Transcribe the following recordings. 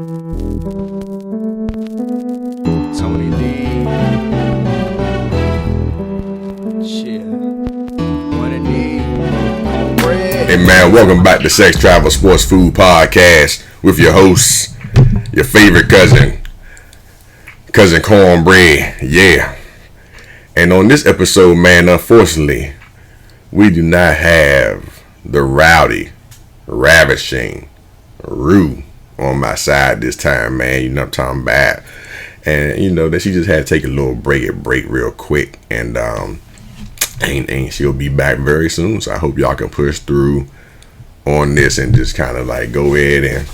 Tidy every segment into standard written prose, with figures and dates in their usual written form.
Tony D. Shit. One and D. Cornbread. Hey man, welcome back to Sex Travel Sports Food Podcast with your host, your favorite cousin Cornbread. Yeah. And on this episode, man, unfortunately, we do not have the rowdy, ravishing Rue on my side this time, man. You know what I'm talking about. And you know that she just had to take a little break real quick, and she'll be back very soon. So I hope y'all can push through on this and just kind of like go ahead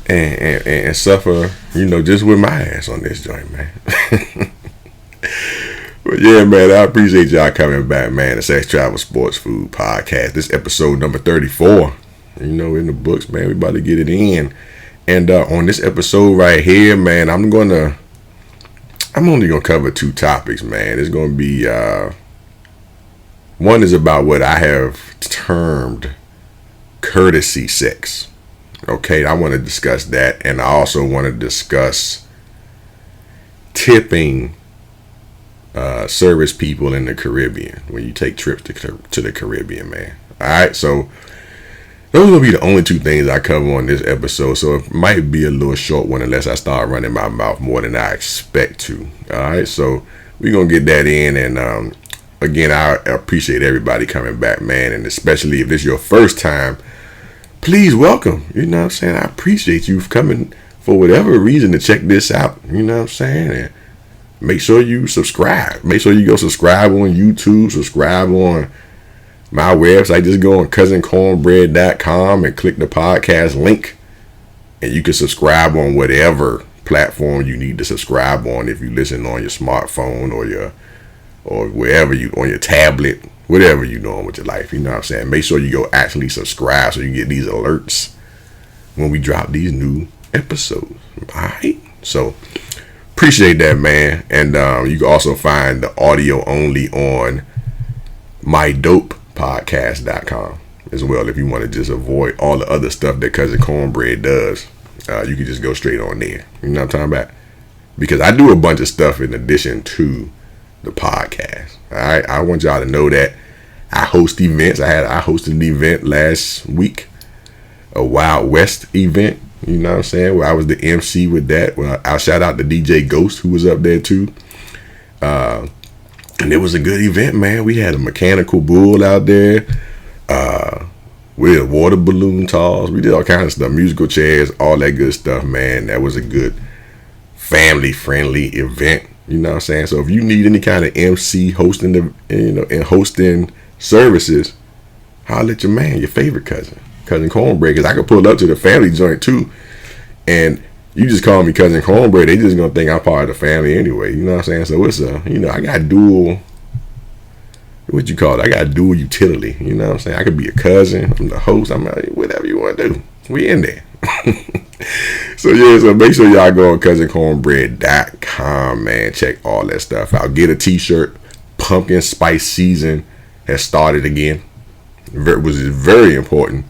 and suffer, you know, just with my ass on this joint, man. But yeah, man, I appreciate y'all coming back, man. The Sex Travel Sports Food Podcast. This episode number 34. You know, in the books, man. We about to get it in. And on this episode right here, man, I'm only gonna cover two topics, man. It's gonna be one is about what I have termed courtesy sex. Okay, I want to discuss that, and I also want to discuss tipping service people in the Caribbean when you take trips to the Caribbean, man. All right, so those will be the only two things I cover on this episode, so it might be a little short one unless I start running my mouth more than I expect to. All right, so we're going to get that in, and again, I appreciate everybody coming back, man, and especially if this is your first time, please welcome. You know what I'm saying? I appreciate you coming for whatever reason to check this out. You know what I'm saying? And make sure you subscribe. Make sure you go subscribe on YouTube, subscribe on my website. Just go on cousincornbread.com and click the podcast link, and you can subscribe on whatever platform you need to subscribe on. If you listen on your smartphone or wherever you on your tablet, whatever you're doing with your life, you know what I'm saying. Make sure you go actually subscribe so you get these alerts when we drop these new episodes. All right, so appreciate that, man. And you can also find the audio only on mydopepodcast.com as well. If you want to just avoid all the other stuff that Cousin Cornbread does, you can just go straight on there. You know what I'm talking about? Because I do a bunch of stuff in addition to the podcast. All right, I want y'all to know that I host events. I hosted an event last week, a Wild West event. You know what I'm saying? Where I was the MC with that. Well, I'll shout out to DJ Ghost, who was up there too. And it was a good event, man. We had a mechanical bull out there. We had water balloon toss. We did all kinds of stuff, musical chairs, all that good stuff, man. That was a good family-friendly event. You know what I'm saying? So if you need any kind of MC hosting and hosting services, holler at your man, your favorite cousin Cornbread, because I could pull up to the family joint too, and you just call me Cousin Cornbread, they just gonna think I'm part of the family anyway. You know what I'm saying? So it's I got dual, what you call it? I got dual utility. You know what I'm saying? I could be a cousin, I'm the host, I'm whatever you want to do. We in there. So make sure y'all go on cousincornbread.com, man. Check all that stuff out. Get a t-shirt. Pumpkin spice season has started again. It was very important.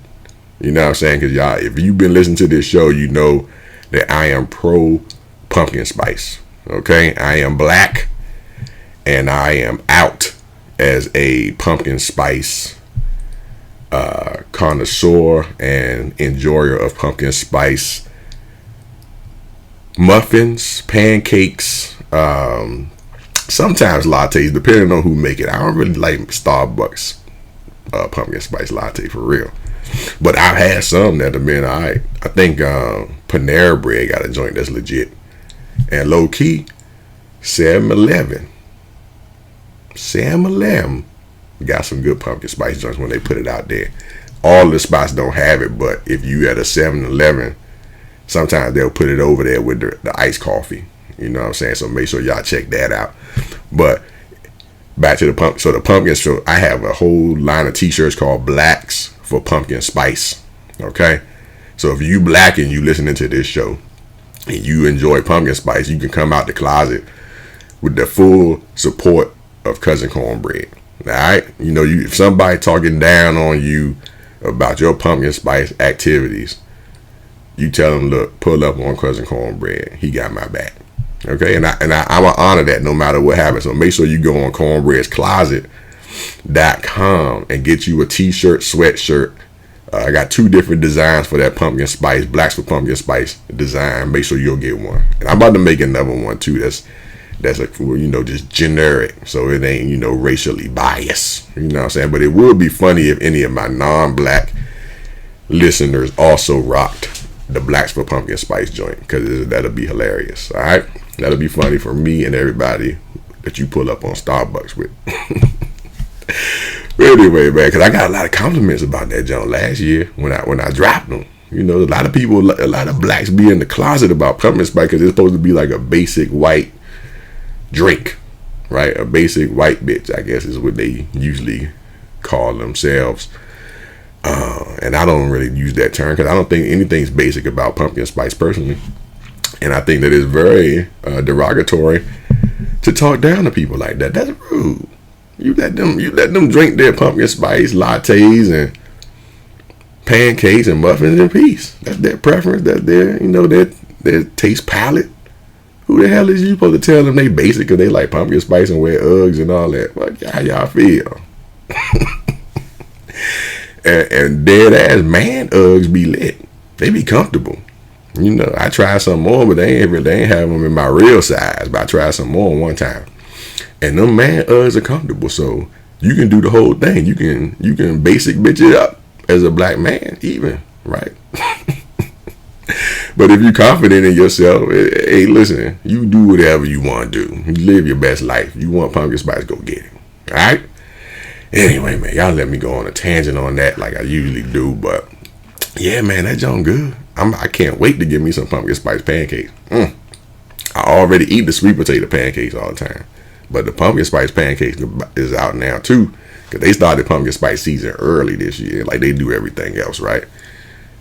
You know what I'm saying? Because y'all, if you've been listening to this show, you know that I am pro pumpkin spice. Okay? I am black, and I am out as a pumpkin spice connoisseur and enjoyer of pumpkin spice muffins, pancakes, sometimes lattes, depending on who make it. I don't really like Starbucks pumpkin spice latte for real, but I've had some that have been alright. I think Panera Bread got a joint that's legit, and low key 7-Eleven got some good pumpkin spice joints when they put it out there. All the spots don't have it, but if you at a 7-Eleven, sometimes they'll put it over there with the iced coffee. You know what I'm saying? So make sure y'all check that out. But back to the pumpkin. So the pumpkin, so I have a whole line of t-shirts called Blacks for Pumpkin Spice. Okay? So if you black and you listening to this show and you enjoy pumpkin spice, you can come out the closet with the full support of Cousin Cornbread. All right? You know, if somebody talking down on you about your pumpkin spice activities, you tell him, look, pull up on Cousin Cornbread. He got my back. Okay, and I'm gonna honor that no matter what happens. So make sure you go on cornbreadscloset.com and get you a t-shirt, sweatshirt. I got 2 different designs for that pumpkin spice, blacks for pumpkin spice design. Make sure you'll get one. And I'm about to make another one too. That's like, just generic, so it ain't racially biased. You know what I'm saying? But it would be funny if any of my non-black listeners also rocked the blacks for pumpkin spice joint, because that'll be hilarious. All right, that'll be funny for me and everybody that you pull up on Starbucks with. But anyway, man, because I got a lot of compliments about that joint last year when I dropped them. A lot of people, a lot of blacks be in the closet about pumpkin spice because it's supposed to be like a basic white drink, right? A basic white bitch, I guess, is what they usually call themselves. And I don't really use that term because I don't think anything's basic about pumpkin spice personally. And I think that it's very derogatory to talk down to people like that. That's rude. You let them drink their pumpkin spice lattes and pancakes and muffins in peace. That's their preference. That's their taste palette. Who the hell is you supposed to tell them they basic because they like pumpkin spice and wear Uggs and all that? What y'all feel? and dead ass man Uggs be lit. They be comfortable. I tried some more, but they ain't have them in my real size. But I tried some more one time. And them man Uggs are comfortable, so you can do the whole thing. You can basic bitch it up as a black man, even, right? But if you're confident in yourself, hey, listen, you do whatever you want to do. You live your best life. You want pumpkin spice, go get it. All right? Anyway, man, y'all let me go on a tangent on that like I usually do, but yeah, man, that junk good. I can't wait to get me some pumpkin spice pancakes. I already eat the sweet potato pancakes all the time. But the pumpkin spice pancakes is out now too, because they started pumpkin spice season early this year, like they do everything else, right?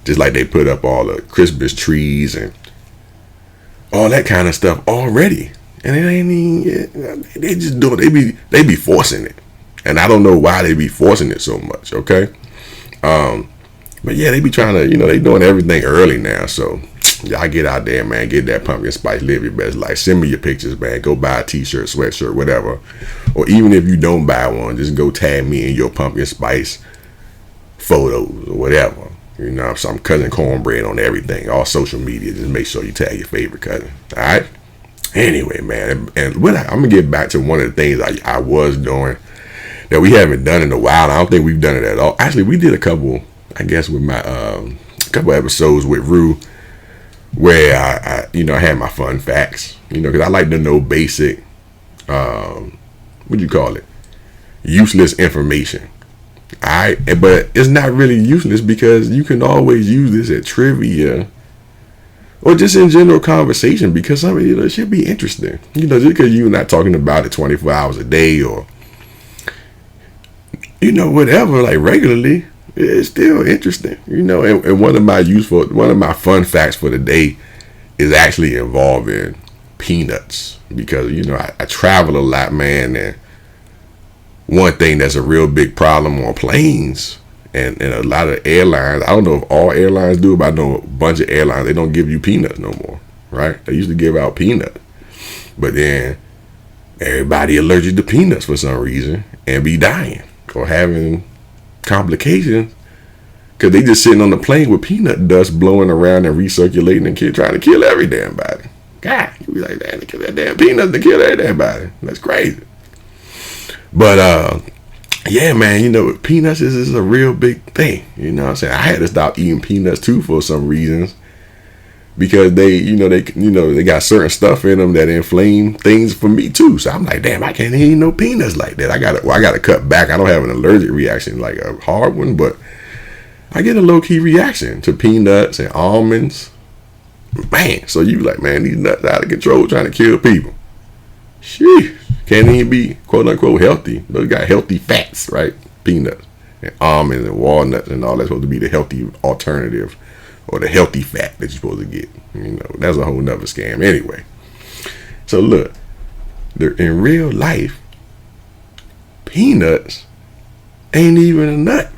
Just like they put up all the Christmas trees and all that kind of stuff already, and it ain't even, they just do it. They be forcing it, and I don't know why they be forcing it so much. Okay, but yeah, they be trying to, they doing everything early now, so. Y'all get out there, man. Get that pumpkin spice. Live your best life. Send me your pictures, man. Go buy a t-shirt, sweatshirt, whatever. Or even if you don't buy one, just go tag me in your pumpkin spice photos or whatever. I'm Cousin Cornbread on everything. All social media. Just make sure you tag your favorite cousin. All right? Anyway, man. And I'm going to get back to one of the things I was doing that we haven't done in a while. I don't think we've done it at all. Actually, we did a couple, I guess, with my couple episodes with Rue, where I had my fun facts, because I like to know basic, useless information. Alright, but it's not really useless because you can always use this at trivia or just in general conversation, because some of it should be interesting. Just because you're not talking about it 24 hours a day or whatever, like regularly. It's still interesting, and one of my fun facts for the day is actually involving peanuts, because, I travel a lot, man, and one thing that's a real big problem on planes and a lot of airlines, I don't know if all airlines do, but I know a bunch of airlines, they don't give you peanuts no more, right? They used to give out peanuts, but then everybody allergic to peanuts for some reason and be dying or having complications because they just sitting on the plane with peanut dust blowing around and recirculating and trying to kill every damn body. God, you be like, man, they kill that damn peanuts to kill every damn body. That's crazy. But yeah, man, peanuts is a real big thing. You know what I'm saying? I had to stop eating peanuts too for some reasons, because they got certain stuff in them that inflame things for me too. So I'm like, damn, I can't eat no peanuts like that. I gotta cut back. I don't have an allergic reaction like a hard one, but I get a low key reaction to peanuts and almonds. Man, so you like, man, these nuts out of control trying to kill people. Sheesh, can't even be quote unquote healthy. Those got healthy fats, right? Peanuts and almonds and walnuts and all that's supposed to be the healthy alternative, or the healthy fat that you're supposed to get. That's a whole nother scam anyway. So look, in real life, peanuts ain't even a nut.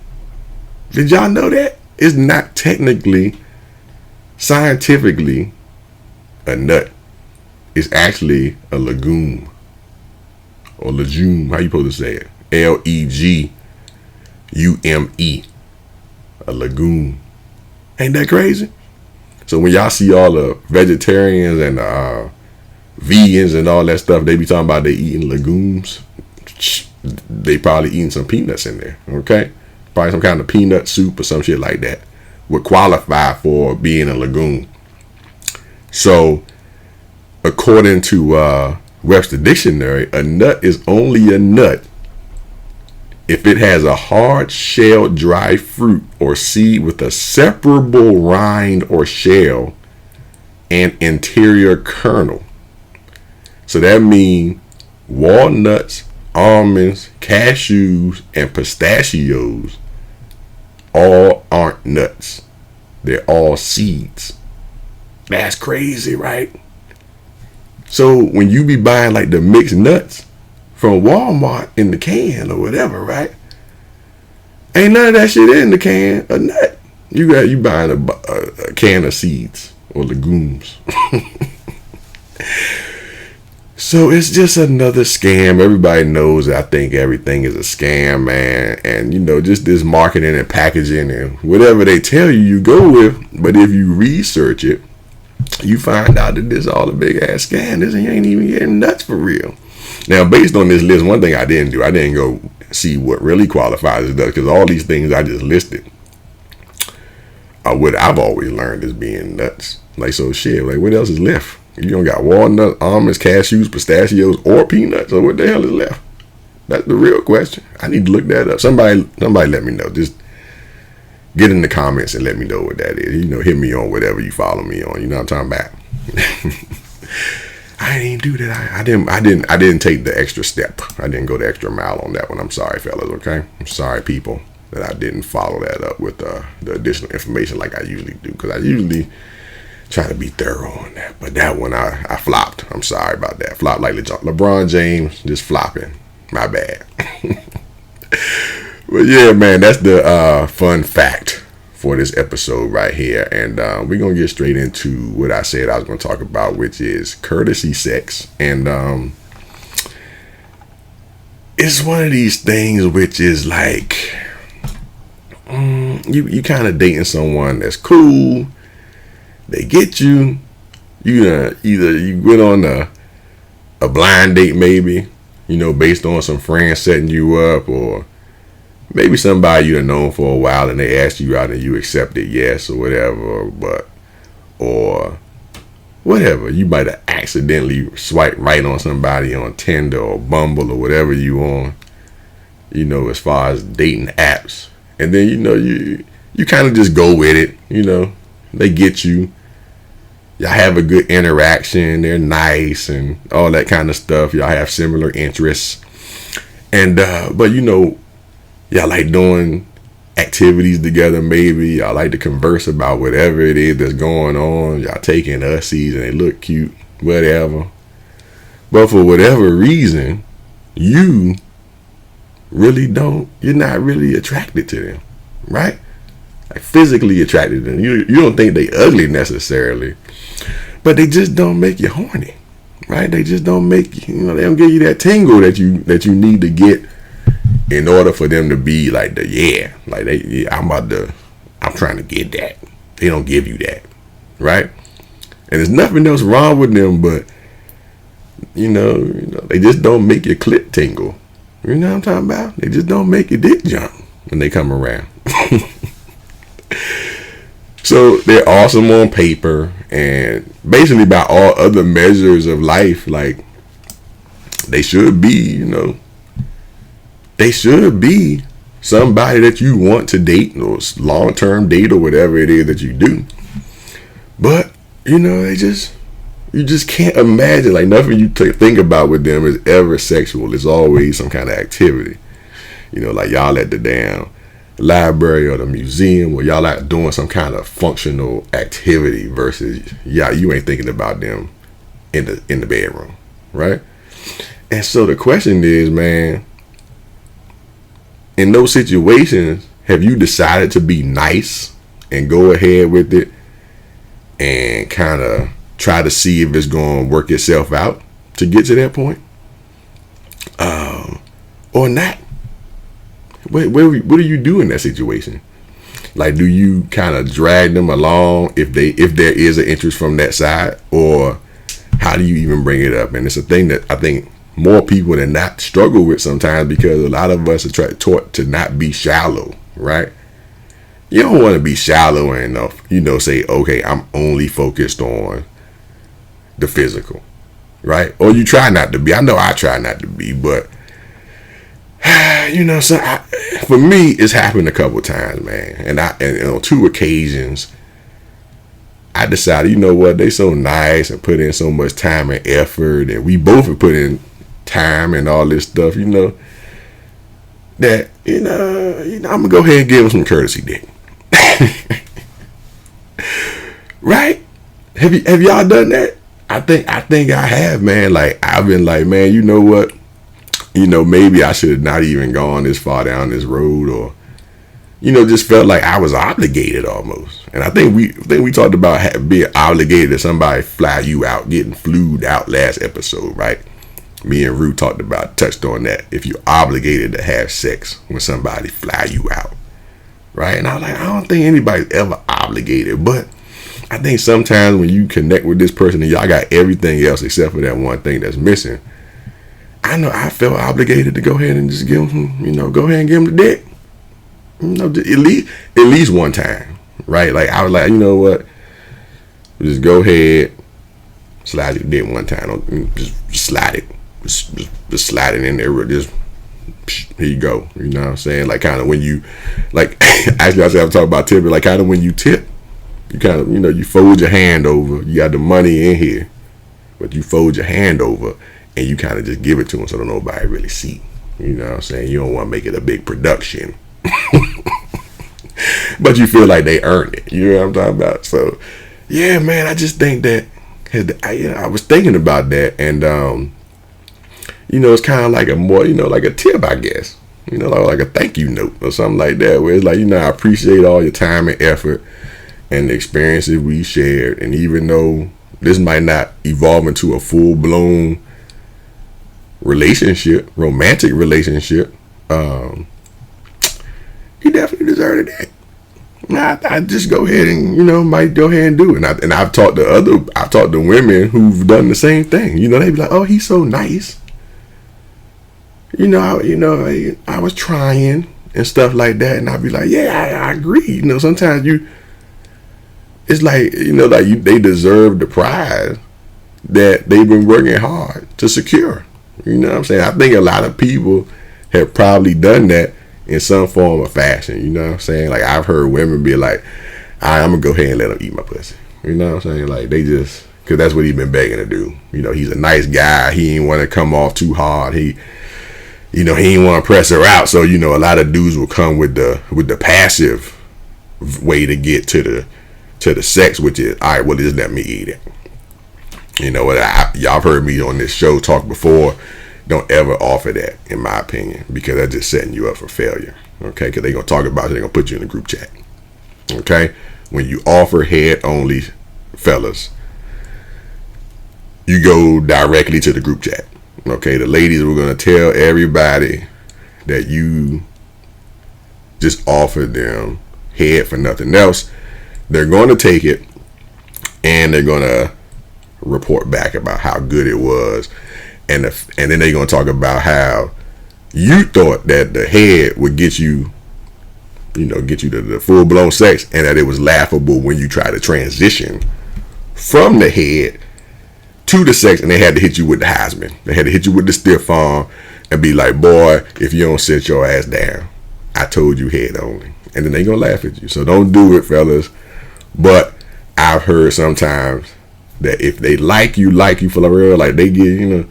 Did y'all know that? It's not technically Scientifically, a nut is actually a legume. Or legume, how you supposed to say it? Legume. A legume. Ain't that crazy? So when y'all see all the vegetarians and vegans and all that stuff, they be talking about they eating legumes. They probably eating some peanuts in there, okay? Probably some kind of peanut soup or some shit like that would qualify for being a legume. So, according to Webster Dictionary, a nut is only a nut if it has a hard shelled dry fruit or seed with a separable rind or shell and interior kernel. So that means walnuts, almonds, cashews, and pistachios all aren't nuts. They're all seeds. That's crazy, right? So when you be buying like the mixed nuts from Walmart in the can or whatever, right? Ain't none of that shit in the can a nut. You buying a can of seeds or legumes. So it's just another scam. Everybody knows that I think everything is a scam, man. And, you know, just this marketing and packaging and whatever they tell you, you go with. But if you research it, you find out that this is all a big ass scam. This ain't even getting nuts for real. Now, based on this list, one thing I didn't do, I didn't go see what really qualifies as nuts, because all these things I just listed are what I've always learned as being nuts. Like, so shit, like what else is left? You don't got walnuts, almonds, cashews, pistachios, or peanuts. So what the hell is left? That's the real question. I need to look that up. Somebody let me know. Just get in the comments and let me know what that is. You know, hit me on whatever you follow me on. You know what I'm talking about? I didn't do that. I didn't take the extra step. I didn't go the extra mile on that one. I'm sorry, fellas. Okay, I'm sorry, people, that I didn't follow that up with the additional information like I usually do, because I usually try to be thorough on that. But that one I flopped. I'm sorry about that. Flopped like LeBron James, just flopping. My bad. But yeah, man, that's the fun fact for this episode right here. And we're going to get straight into what I said I was going to talk about, which is courtesy sex. And it's one of these things which is like, you kind of dating someone that's cool. They get you. Either you went on a blind date, maybe, you know, based on some friends setting you up, or maybe somebody you've known for a while and they asked you out and you accepted yes or whatever, or whatever. You might have accidentally swiped right on somebody on Tinder or Bumble or whatever you on, you know, as far as dating apps. And then, you know, you kind of just go with it, you know. They get you. Y'all have a good interaction. They're nice and all that kind of stuff. Y'all have similar interests. And, but you know, y'all like doing activities together maybe. Y'all like to converse about whatever it is that's going on. Y'all taking ussies and they look cute, whatever. But for whatever reason, you're not really attracted to them, right? Like physically attracted to them. You don't think they ugly necessarily, but they just don't make you horny, right? They just don't make you, they don't give you that tingle that you need to get in order for them to be like I'm trying to get that. They don't give you that, right? And there's nothing else wrong with them, but you know, they just don't make your clit tingle. You know what I'm talking about? They just don't make your dick jump when they come around. So they're awesome on paper, and basically by all other measures of life, like they should be, you know, they should be somebody that you want to date or long-term date or whatever it is that you do. But, you know, you just can't imagine, like nothing you think about with them is ever sexual. It's always some kind of activity. You know, like y'all at the damn library or the museum, where y'all out doing some kind of functional activity versus you ain't thinking about them in the bedroom, right? And so the question is, man, in those situations, have you decided to be nice and go ahead with it and kind of try to see if it's going to work itself out to get to that point, or not. What do you do in that situation? Like, do you kind of drag them along if there is an interest from that side, or how do you even bring it up? And it's a thing that I think more people than not struggle with sometimes, because a lot of us are taught to not be shallow, right? You don't want to be shallow enough, say, okay, I'm only focused on the physical, right? Or you try not to be. I know I try not to be, but so for me, it's happened a couple times, man. And on 2 occasions, I decided, you know what, they so nice and put in so much time and effort, and we both have put in time and all this stuff, that I'm gonna go ahead and give them some courtesy dick. Right? Have y'all done that? I think I have, man. Like, I've been like, man, you know what? Maybe I should have not even gone this far down this road, or just felt like I was obligated almost. And I think we talked about being obligated to somebody fly you out, getting flued out last episode, right? Me and Rue touched on that. If you're obligated to have sex when somebody fly you out, right? And I was like, I don't think anybody's ever obligated, but I think sometimes when you connect with this person and y'all got everything else except for that one thing that's missing, I know I felt obligated to go ahead and just give him, go ahead and give him the dick. At least one time, right? Like, I was like, you know what? Just go ahead, slide your dick one time. Don't just slide it. Just slide it in there. Just here you go. You know what I'm saying? Like, kind of when you, like, actually, I'm talking about tipping. Like, kind of when you tip, you kind of, you fold your hand over. You got the money in here, but you fold your hand over and you kind of just give it to them so that nobody really see. You know what I'm saying? You don't want to make it a big production. But you feel like they earned it. You know what I'm talking about? So, yeah, man, I just think that I was thinking about that, and it's kind of like a more, like a tip, I guess. Like a thank you note or something like that, where it's like, I appreciate all your time and effort and the experiences we shared, and even though this might not evolve into a full-blown relationship, romantic relationship, he definitely deserved that. I just go ahead and might go ahead and do it. And I've talked to women who've done the same thing. They be like, oh, he's so nice. I was trying and stuff like that, and I'd be like, yeah, I agree. Sometimes it's like they deserve the prize that they've been working hard to secure. You know what I'm saying? I think a lot of people have probably done that in some form of fashion. You know what I'm saying? Like, I've heard women be like, I'm gonna go ahead and let him eat my pussy. You know what I'm saying? Like, they just, because that's what he's been begging to do. He's a nice guy. He ain't want to come off too hard. He ain't want to press her out. So, a lot of dudes will come with the passive way to get to the sex, which is, all right, well, just let me eat it. Y'all heard me on this show talk before. Don't ever offer that, in my opinion, because that's just setting you up for failure. Okay, because they're gonna talk about it. They're gonna put you in a group chat. Okay, when you offer head only, fellas, you go directly to the group chat. Okay, the ladies were gonna tell everybody that you just offered them head for nothing else. They're going to take it, and they're gonna report back about how good it was. And then they're going to talk about how you thought that the head would get you to the full-blown sex, and that it was laughable when you try to transition from the head to the sex, and they had to hit you with the Heisman. They had to hit you with the stiff arm and be like, boy, if you don't sit your ass down, I told you head only. And then they're going to laugh at you. So don't do it, fellas. But I've heard sometimes that if they like you for the real, like they get,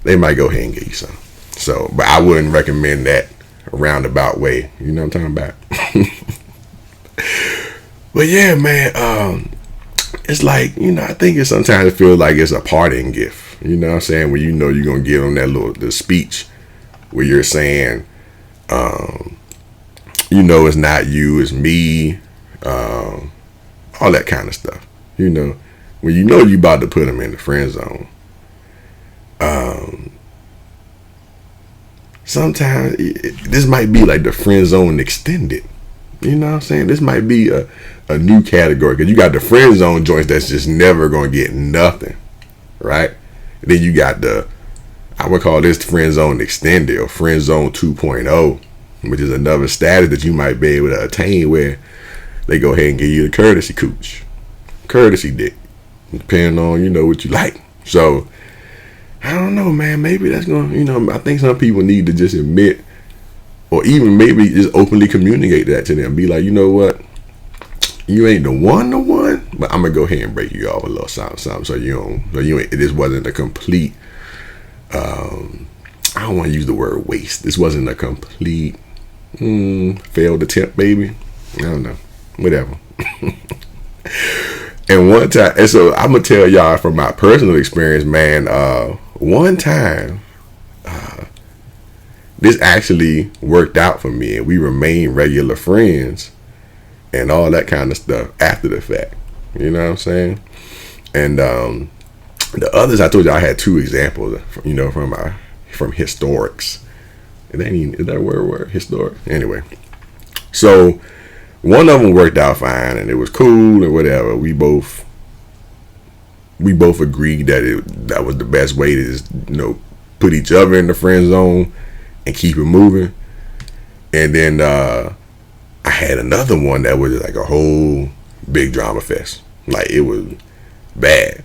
they might go ahead and get you some. So, but I wouldn't recommend that roundabout way. You know what I'm talking about? But yeah, man, it's like, I think sometimes it feels like it's a parting gift. You know what I'm saying? When you're going to give them that the speech where you're saying, it's not you, it's me, all that kind of stuff. you know, when you know you about to put them in the friend zone. Sometimes this might be like the friend zone extended. You know what I'm saying? This might be a new category, because you got the friend zone joints that's just never gonna get nothing, right? And then you got I would call this friend zone extended, or friend zone 2.0, which is another status that you might be able to attain, where they go ahead and give you the courtesy cooch, courtesy dick, depending on, you know, what you like. So I don't know, man. Maybe that's gonna, you know, I think some people need to just admit, or even maybe just openly communicate that to them. Be like, you know what, you ain't the one, but I'm gonna go ahead and break you off a little something, so you ain't. This wasn't a complete. I don't want to use the word waste. This wasn't a complete failed attempt, baby. I don't know, whatever. And one time, and so I'm gonna tell y'all from my personal experience, man. One time, this actually worked out for me, and we remained regular friends, and all that kind of stuff after the fact. You know what I'm saying? And the others, I told you I had two examples, you know, from historics. It ain't even, is that a word? Historic? Anyway, so one of them worked out fine, and it was cool and whatever. We both agreed that that was the best way to just, you know, put each other in the friend zone and keep it moving. And then I had another one that was like a whole big drama fest. Like, it was bad.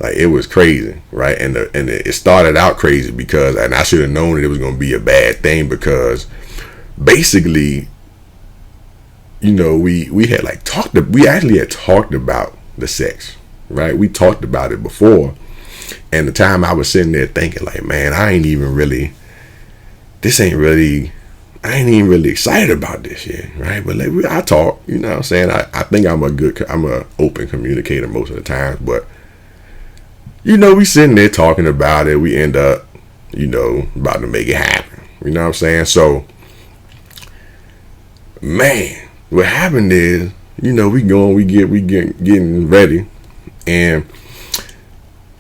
Like, it was crazy, right? And it started out crazy because, and I should have known that it was going to be a bad thing, because basically, you know, we actually had talked about the sex, right? We talked about it before, and the time I was sitting there thinking, like, man, I ain't even really excited about this shit, right? But like, I talk, you know what I'm saying? I think I'm a open communicator most of the time, but you know, we sitting there talking about it. We end up, you know, about to make it happen. You know what I'm saying? So, man, what happened is, you know, we getting ready, and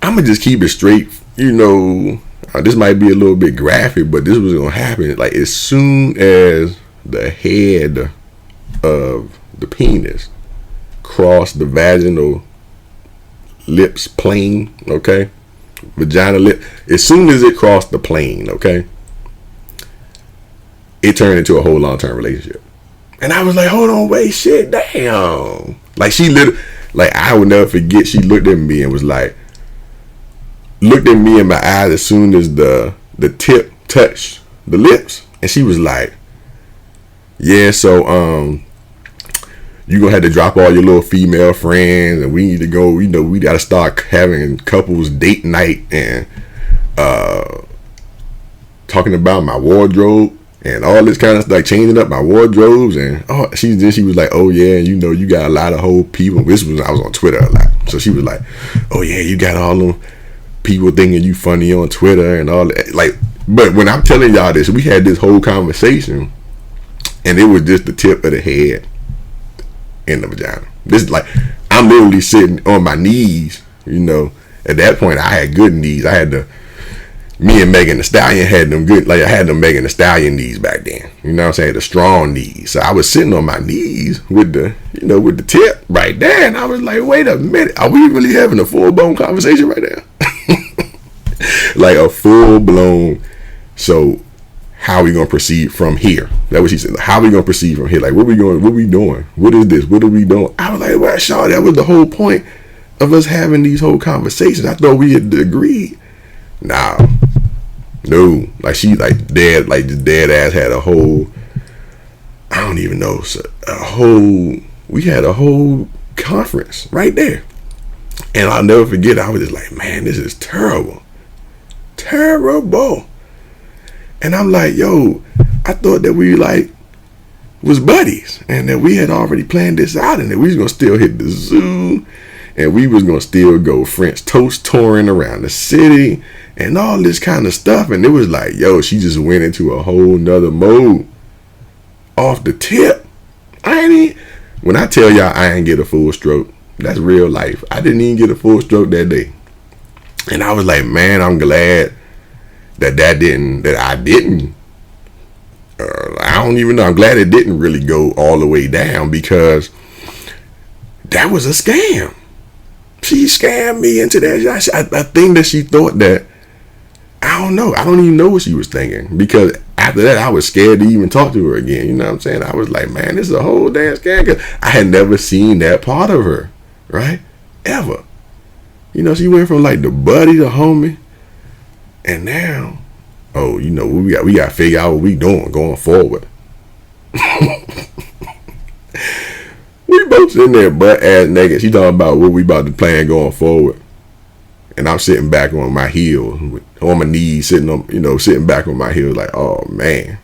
I'm gonna just keep it straight. You know, this might be a little bit graphic, but this was gonna happen. Like, as soon as the head of the penis crossed the vaginal lips plane, okay, vagina lip, as soon as it crossed the plane, okay, it turned into a whole long-term relationship. And I was like, hold on, wait, shit, damn. Like, she like, I would never forget, she looked at me and was like, looked at me in my eyes as soon as the tip touched the lips, and she was like, yeah, so you gonna have to drop all your little female friends, and we need to go, you know, we gotta start having couples date night, and talking about my wardrobe and all this kind of stuff, like changing up my wardrobes. And she was like, oh yeah, you know, you got a lot of whole people. I was on Twitter a lot, so she was like, oh yeah, you got all them people thinking you funny on Twitter and all that. Like, but when I'm telling y'all this, we had this whole conversation, and it was just the tip of the head in the vagina. This is like, I'm literally sitting on my knees, you know. At that point, I had good knees. Me and Megan Thee Stallion had them good, like I had them Megan Thee Stallion knees back then. You know what I'm saying? The strong knees. So I was sitting on my knees with the tip right there, and I was like, wait a minute, are we really having a full-blown conversation right now? Like a full-blown, so how are we gonna proceed from here? That's what she said. How are we gonna proceed from here? Like, what we doing? What is this? What are we doing? I was like, well, Shaw, that was the whole point of us having these whole conversations. I thought we had agreed. Nah, no. Like, she just dead ass had a whole, I don't even know, we had a whole conference right there. And I'll never forget, I was just like, man, this is terrible. And I'm like, yo, I thought that we like was buddies, and that we had already planned this out, and that we was gonna still hit the zoo, and we was gonna still go French toast touring around the city and all this kind of stuff. And it was like, yo, she just went into a whole nother mode off the tip. When I tell y'all I ain't get a full stroke, That's real life. I didn't even get a full stroke that day. And I was like, man, I'm glad that I didn't. I don't even know. I'm glad it didn't really go all the way down, because that was a scam. She scammed me into that. I think that she thought that, I don't know. I don't even know what she was thinking, because after that, I was scared to even talk to her again. You know what I'm saying? I was like, man, this is a whole damn scam. 'Cause I had never seen that part of her, right? Ever. You know, she went from like the buddy to homie, and now, oh, you know, we got to figure out what we doing going forward. We both sitting there butt ass naked. She talking about what we about to plan going forward, and I'm sitting back on my heels, on my knees, sitting back on my heels, like, oh man,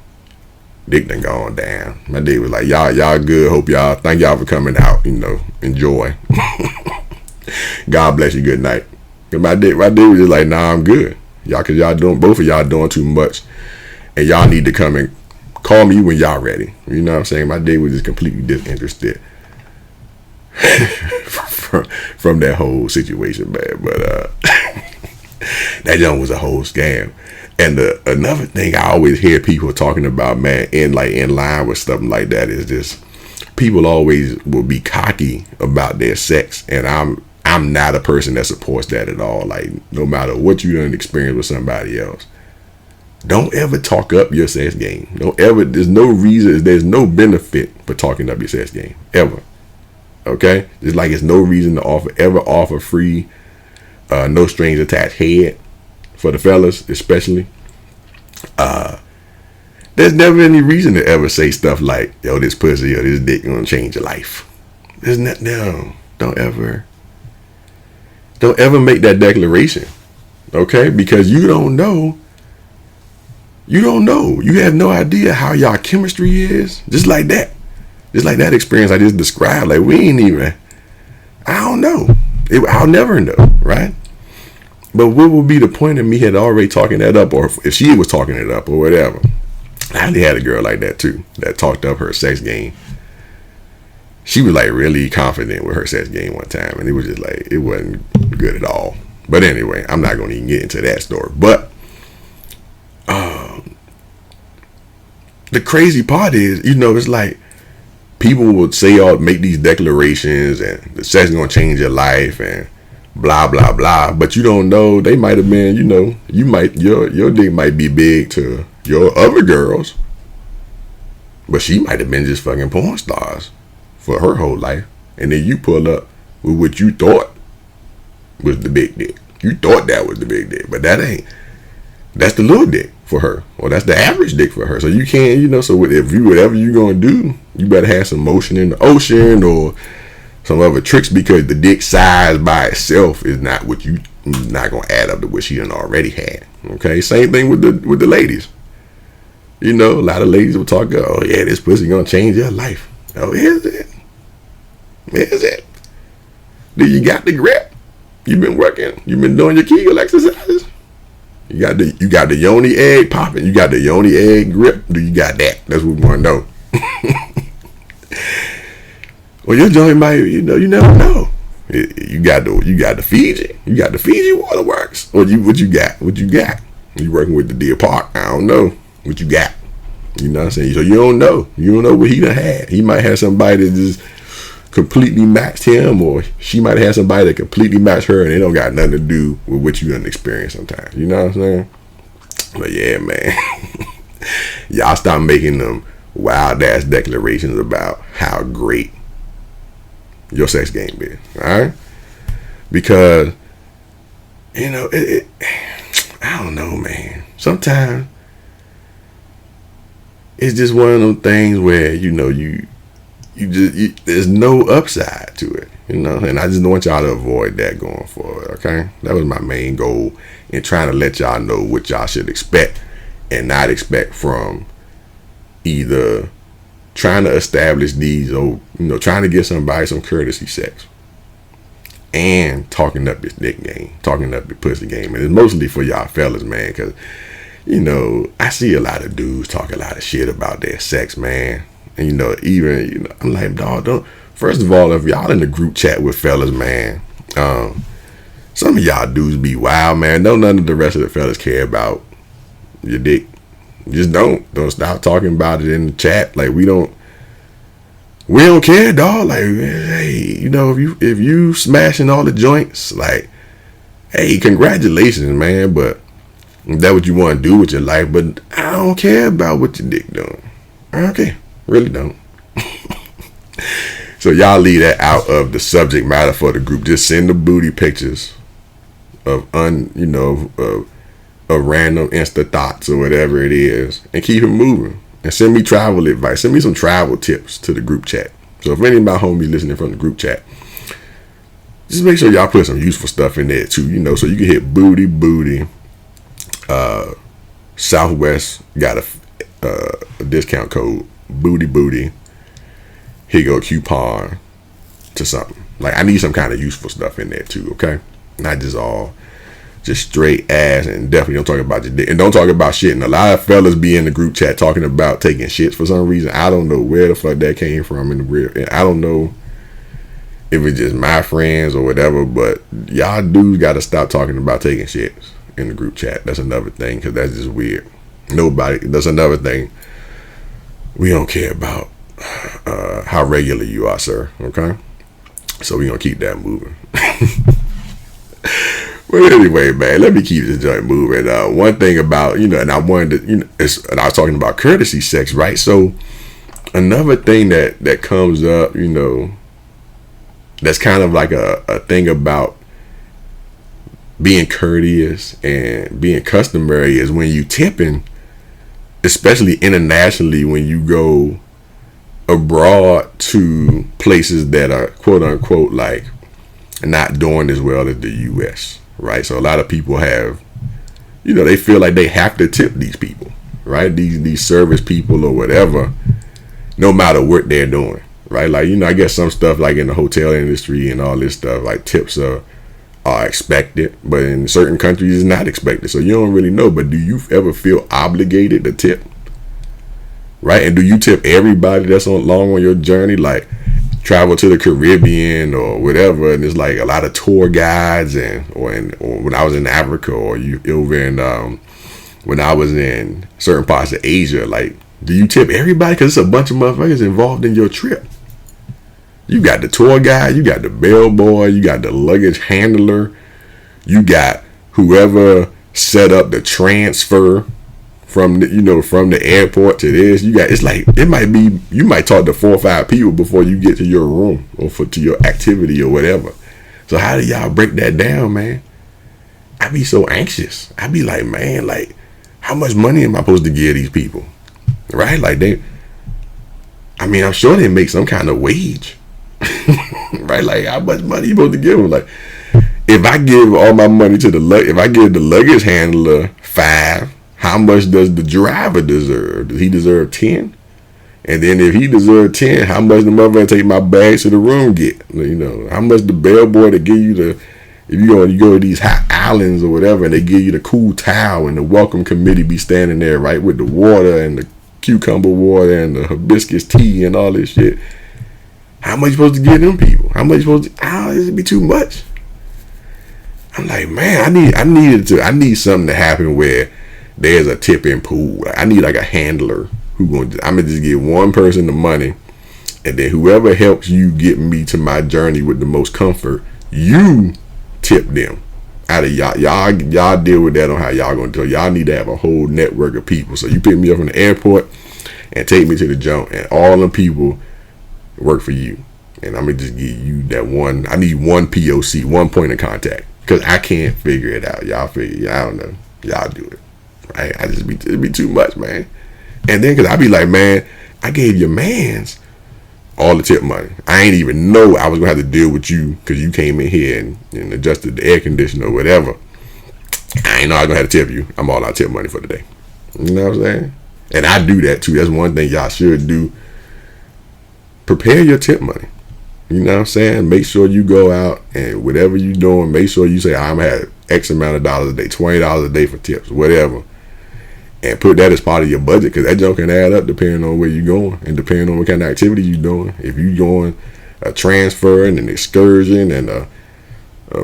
dick done gone down. My dude was like, y'all good. Thank y'all for coming out. You know, enjoy. God bless you. Good night. Cause my dude was just like, nah, I'm good. Both of y'all doing too much, and y'all need to come and call me when y'all ready. You know what I'm saying? My dude was just completely disinterested from that whole situation, man. But that young was a whole scam. And another thing I always hear people talking about, man, in line with stuff like that, is just people always will be cocky about their sex, and I'm not a person that supports that at all. Like, no matter what you done experience with somebody else, don't ever talk up your sex game. There's no reason, there's no benefit for talking up your sex game, ever. Okay? It's like it's no reason to offer free, no strings attached head for the fellas, especially. There's never any reason to ever say stuff like, yo, this pussy or this dick gonna change your life. Don't ever make that declaration. Okay? Because you don't know. You have no idea how y'all chemistry is. Just like that experience I just described. Like, we ain't even, I don't know. I'll never know, right? But what would be the point of me had already talking that up, or if she was talking it up or whatever? I actually had a girl like that too, that talked up her sex game. She was like really confident with her sex game one time, and it was just like, it wasn't good at all. But anyway, I'm not going to even get into that story. But the crazy part is, it's like people would say, make these declarations, and the sex is going to change your life, and blah blah blah. But you don't know, they might have been, your dick might be big to your other girls, but she might have been just fucking porn stars for her whole life, and then you pull up with what you thought was the big dick. You thought that was the big dick, but that ain't. That's the little dick for her, or that's the average dick for her. So you can't, so whatever you're gonna do, you better have some motion in the ocean or some other tricks, because the dick size by itself is not gonna add up to what she done already had. Okay, same thing with the ladies. A lot of ladies will talk, oh yeah, this pussy gonna change your life. Oh, is it? Is it? Do you got the grip? You've been working. You've been doing your Kegel exercises. You got the yoni egg popping. You got the yoni egg grip. Do you got that? That's what we want to know. Well, your joint might, you never know. You got the Fiji. You got the Fiji waterworks. Or what you got? You working with the Deer Park? I don't know what you got. You know what I'm saying? So you don't know. You don't know what he done had. He might have somebody that just completely matched him, or she might have somebody that completely matched her, and it don't got nothing to do with what you done experience sometimes. You know what I'm saying? But yeah, man. Y'all stop making them wild ass declarations about how great your sex game is. Alright? Because I don't know, man. Sometimes it's just one of them things where there's no upside to it, and I just want y'all to avoid that going forward. Okay, that was my main goal in trying to let y'all know what y'all should expect and not expect from either trying to establish these, trying to give somebody some courtesy sex, and talking up your dick game, talking up your pussy game. And it's mostly for y'all fellas, man, because I see a lot of dudes talk a lot of shit about their sex, man. And I'm like, dog, First of all, if y'all in the group chat with fellas, man, some of y'all dudes be wild, man. Don't none of the rest of the fellas care about your dick. Just don't stop talking about it in the chat. Like we don't care, dog. Like, hey, you know, if you smashing all the joints, like, hey, congratulations, man. But if that's what you want to do with your life, but I don't care about what your dick doing. I don't care, really don't. So y'all leave that out of the subject matter for the group. Just send the booty pictures of of random Insta thoughts or whatever it is, and keep it moving. And send me travel advice. Send me some travel tips to the group chat. So if any of my homies listening from the group chat, just make sure y'all put some useful stuff in there too. You know, so you can hit booty. Southwest got a discount code booty. Here you go, coupon to something. Like I need some kind of useful stuff in there too. Okay, not just straight ass, and definitely don't talk about your dick, and don't talk about shit. And a lot of fellas be in the group chat talking about taking shits for some reason. I don't know where the fuck that came from in the real. I don't know if it's just my friends or whatever, but y'all dudes got to stop talking about taking shits in the group chat. That's another thing, because that's just weird. That's another thing. We don't care about how regular you are, sir. Okay, so we gonna keep that moving. But anyway, man, let me keep this joint moving. One thing about, and I wanted to, and I was talking about courtesy sex, right? So another thing that comes up, that's kind of like a thing about being courteous and being customary is when you tipping, especially internationally, when you go abroad to places that are quote unquote like not doing as well as the US, right? So a lot of people have, they feel like they have to tip these people, right? These service people or whatever, no matter what they're doing, right? Like, I guess some stuff like in the hotel industry and all this stuff, like tips are expected, but in certain countries it's not expected. So you don't really know, but do you ever feel obligated to tip? Right? And do you tip everybody that's along on your journey? Like travel to the Caribbean or whatever, and it's like a lot of tour guides, or when I was in Africa, or when I was in certain parts of Asia, like, do you tip everybody? Because it's a bunch of motherfuckers involved in your trip. You got the tour guide, you got the bellboy, you got the luggage handler, you got whoever set up the transfer from the airport to this. You might talk to 4 or 5 people before you get to your room or to your activity or whatever. So how do y'all break that down, man? I be so anxious. I be like, man, like, how much money am I supposed to give these people? Right? Like I'm sure they make some kind of wage. Right? Like, how much money you supposed to give them? Like, if I give all my money to if I give the luggage handler 5, how much does the driver deserve? Does he deserve 10? And then if he deserves 10, how much the motherfucker take my bags to the room get? How much the bellboy to give you if you go to these hot islands or whatever, and they give you the cool towel, and the welcome committee be standing there, right, with the water and the cucumber water and the hibiscus tea and all this shit. How much you supposed to give them people? How much you supposed to? It'd be too much. I'm like, man, I need something to happen where there's a tipping pool. I need like a handler I'm gonna just give one person the money, and then whoever helps you get me to my journey with the most comfort, you tip them. Out of y'all deal with that on how y'all gonna do it. Y'all need to have a whole network of people. So you pick me up from the airport and take me to the jump, and all them people work for you. And I'm gonna just give you that one. I need one POC, one point of contact, because I can't figure it out. Y'all figure. I don't know. Y'all do it. Right? It'd be too much, man. And then, because I be like, man, I gave your mans all the tip money. I ain't even know I was gonna have to deal with you because you came in here and adjusted the air conditioner or whatever. I ain't know I was gonna have to tip you. I'm all out tip money for the day. You know what I'm saying? And I do that too. That's one thing y'all should do. Prepare your tip money. You know what I'm saying? Make sure you go out and whatever you doing, make sure you say, I'm gonna have X amount of dollars a day, $20 a day for tips, whatever. And put that as part of your budget, because that junk can add up depending on where you're going and depending on what kind of activity you're doing. If you're going a transfer and an excursion and a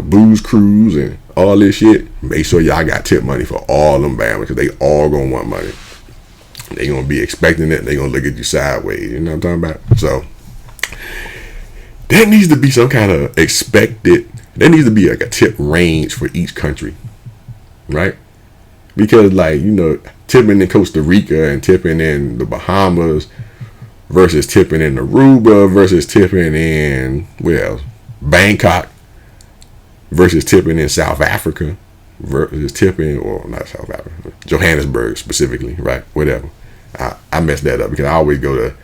booze cruise and all this shit, make sure y'all got tip money for all them Bama, because they all gonna want money. They gonna be expecting it. They gonna look at you sideways. You know what I'm talking about? So there needs to be some kind of expected. There needs to be like a tip range for each country, right? Because like, you know, tipping in Costa Rica and tipping in the Bahamas versus tipping in Aruba versus tipping in, well, Bangkok versus tipping in South Africa versus tipping, or not South Africa, Johannesburg specifically, right? Whatever. I messed that up because I always go to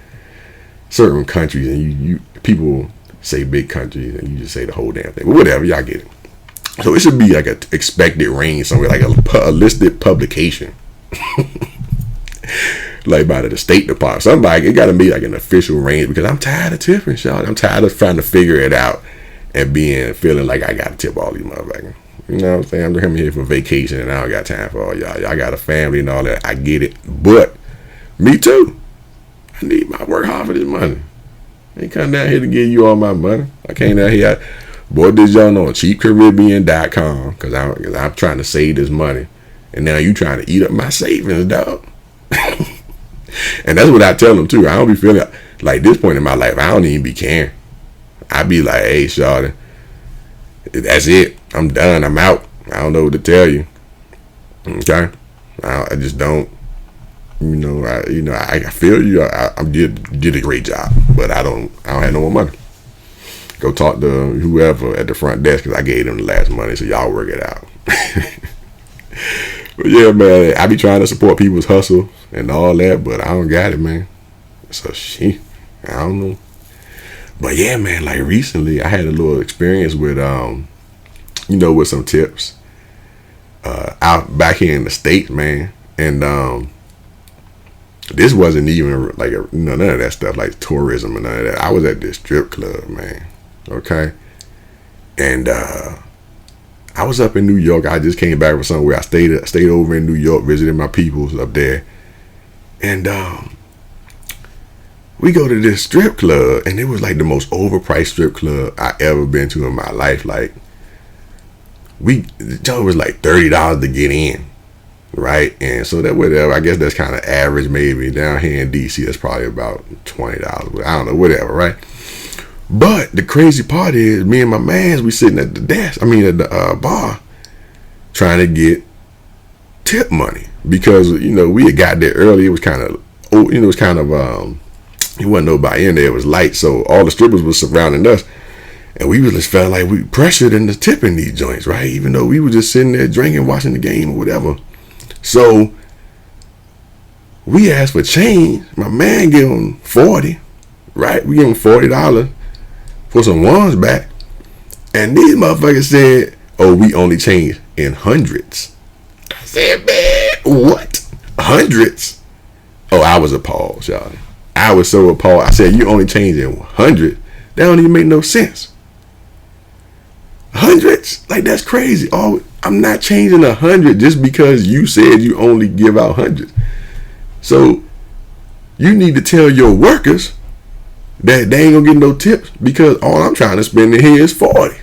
certain countries and you people say big countries and you just say the whole damn thing. But whatever, y'all get it. So it should be like an expected range somewhere, like a listed publication. Like by the State Department. Somebody, it got to be like an official range, because I'm tired of tipping, Sean. I'm tired of trying to figure it out and feeling like I got to tip all these motherfuckers. You know what I'm saying? I'm coming here for vacation and I don't got time for all y'all. Y'all got a family and all that. I get it. But me too. I need my work hard for this money. I ain't come down here to give you all my money. I came down here. Bought this y'all on cheapcaribbean.com because I'm trying to save this money. And now you trying to eat up my savings, dog. And that's what I tell them too. I don't be feeling like this point in my life, I don't even be caring. I be like, hey, shawty, that's it. I'm done. I'm out. I don't know what to tell you. Okay? I just don't. I feel you. I did a great job, but I don't have no more money. Go talk to whoever at the front desk, because I gave them the last money, so y'all work it out. But yeah, man, I be trying to support people's hustle and all that, but I don't got it, man. So I don't know. But yeah, man, like recently I had a little experience with with some tips out back here in the States, man. And this wasn't even like none of that stuff like tourism and none of that. I was at this strip club, man. Okay. And I was up in New York. I just came back from somewhere. I stayed over in New York, visiting my peoples up there. And we go to this strip club, and it was like the most overpriced strip club I ever been to in my life. Like, the joint was like $30 to get in, right? And so that whatever, I guess that's kind of average maybe. Down here in DC, that's probably about $20. I don't know, whatever, right? But the crazy part is, me and my mans, we sitting at the desk, at the bar, trying to get tip money, because we had got there early. It was kind of, it wasn't nobody in there. It was light, so all the strippers was surrounding us, and we just felt like we pressured into tipping these joints, right? Even though we were just sitting there drinking, watching the game or whatever. So we asked for change. My man gave him 40, right? We gave him $40 for some ones back, and these motherfuckers said, "Oh, we only change in hundreds." I said, "Man, what? Hundreds?" Oh, I was appalled, y'all. I was so appalled. I said, "You only change in 100? That don't even make no sense. Hundreds? Like, that's crazy. Oh, I'm not changing 100 just because you said you only give out hundreds. So you need to tell your workers that they ain't gonna get no tips, because all I'm trying to spend in here is 40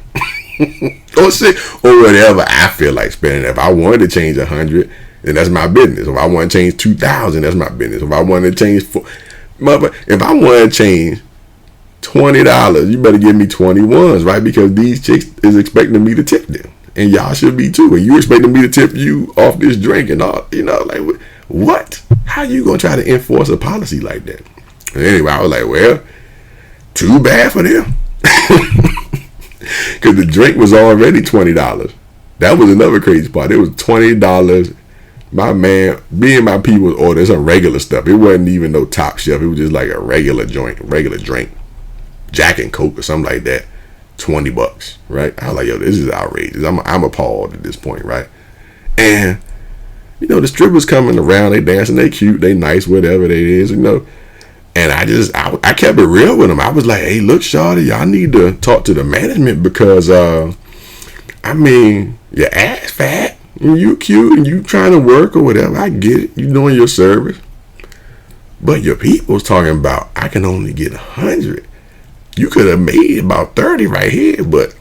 or 6 or whatever I feel like spending. If I wanted to change 100, then that's my business. If I want to change 2,000, that's my business. If I want to change if I want to change $20, you better give me 21s, right? Because these chicks is expecting me to tip them, and y'all should be too. And you expecting me to tip you off this drink and all, like what? How you gonna try to enforce a policy like that? And anyway, I was like, well, too bad for them. Because the drink was already $20. That was another crazy part. It was $20. My man, me and my people ordered some regular stuff. It wasn't even no top shelf. It was just like a regular joint, regular drink, Jack and Coke or something like that. $20, right? I was like, yo, this is outrageous. I'm appalled at this point, right? And the strippers coming around, they dancing, they cute, they nice, whatever they is, And I kept it real with them. I was like, hey, look, shawty, y'all need to talk to the management, because your ass fat and you cute and you trying to work or whatever. I get it. You doing your service. But your people's talking about, I can only get 100. you could have made about 30 right here, but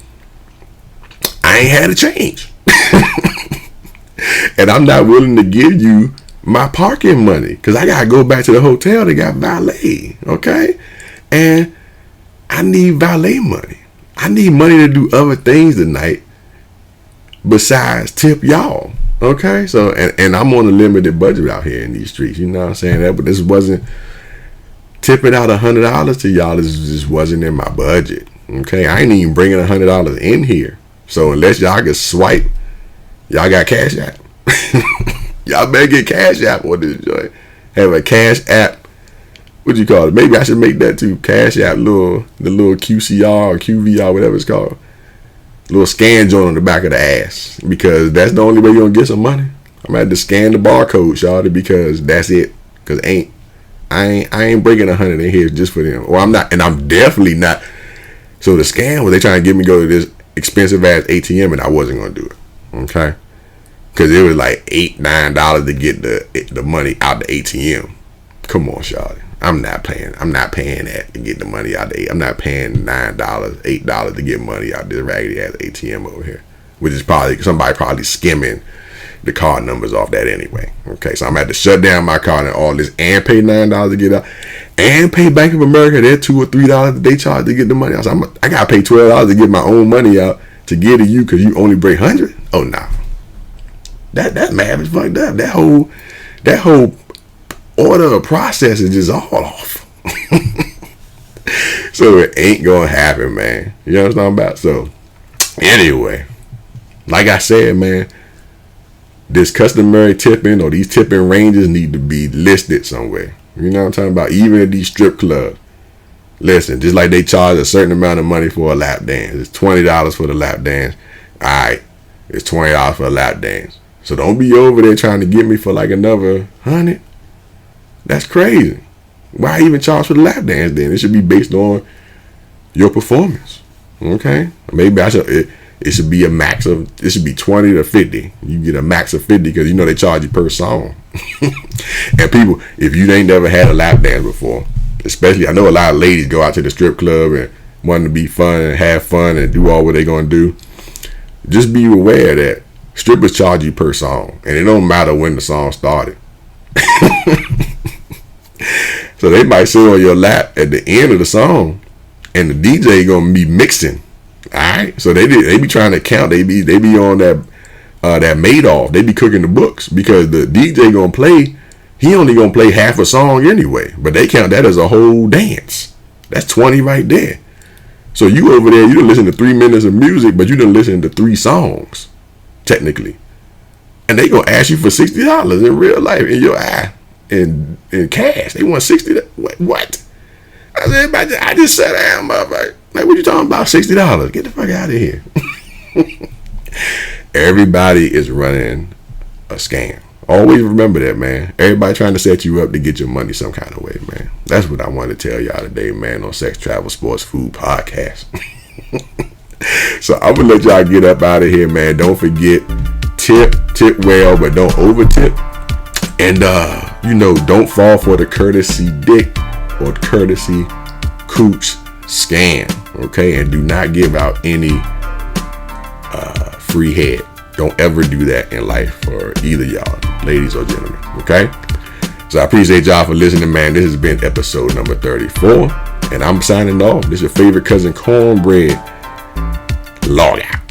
I ain't had a change. And I'm not willing to give you my parking money because I gotta go back to the hotel. They got valet, okay? And I need valet money. I need money to do other things tonight besides tip y'all, okay? So, and I'm on a limited budget out here in these streets. You know what I'm saying? That, but this wasn't tipping out $100 to y'all. This just wasn't in my budget, okay? I ain't even bringing $100 in here. So unless y'all can swipe, y'all got Cash App. Y'all better get Cash App on this joint. Have a Cash App. What you call it? Maybe I should make that too. Cash App, the little QCR or QVR, whatever it's called. Little scan joint on the back of the ass, because that's the only way you're gonna get some money. I'm gonna have to scan the barcode, y'all, because that's it. Cause I ain't breaking 100 in here just for them. Or I'm not, and I'm definitely not. So the scam was they trying to get me to go to this expensive ass ATM, and I wasn't gonna do it. Okay. Cause it was like $8-9 to get the money out the ATM. Come on, Shawty. I'm not paying that to get the money out the. I'm not paying $9, $8 to get money out this raggedy ass ATM over here, which is probably somebody skimming the card numbers off that anyway. Okay, so I'm gonna have to shut down my card and all this, and pay $9 to get out, and pay Bank of America their $2 or $3 that they charge to get the money out. So I gotta pay $12 to get my own money out to get to you because you only bring 100. Oh no. That math is fucked up. That whole order of process is just all off. So it ain't gonna happen, man. You know what I'm talking about? So anyway, like I said, man, this customary tipping or these tipping ranges need to be listed somewhere. You know what I'm talking about? Even at these strip clubs. Listen, just like they charge a certain amount of money for a lap dance. It's $20 for the lap dance. Alright, it's $20 for a lap dance. So don't be over there trying to get me for like another 100. That's crazy. Why even charge for the lap dance then? It should be based on your performance. Okay? Maybe it should be a max of, it should be 20 to 50. You get a max of 50 because you know they charge you per song. And people, if you ain't never had a lap dance before, especially, I know a lot of ladies go out to the strip club and want to be fun and have fun and do all what they're going to do. Just be aware that strippers charge you per song, and it don't matter when the song started. So they might sit on your lap at the end of the song, and the DJ gonna be mixing. All right, so they be trying to count. They be on that Madoff. They be cooking the books because the DJ gonna play. He only gonna play half a song anyway, but they count that as a whole dance. That's 20 right there. So you over there, you done listen to 3 minutes of music, but you done listen to 3 songs. Technically, and they gonna ask you for $60 in real life in your eye in cash. They want $60. What? I said, I just sat down, motherfucker. Like, what you talking about? $60? Get the fuck out of here. Everybody is running a scam. Always remember that, man. Everybody trying to set you up to get your money some kind of way, man. That's what I want to tell y'all today, man, on Sex, Travel, Sports, Food Podcast. So I'm gonna let y'all get up out of here, man. Don't forget, tip well, but don't over tip. And don't fall for the courtesy dick or courtesy cooch scam. Okay, and do not give out any free head. Don't ever do that in life for either y'all, ladies or gentlemen. Okay. So I appreciate y'all for listening, man. This has been episode number 34, and I'm signing off. This is your favorite cousin Cornbread. Log out.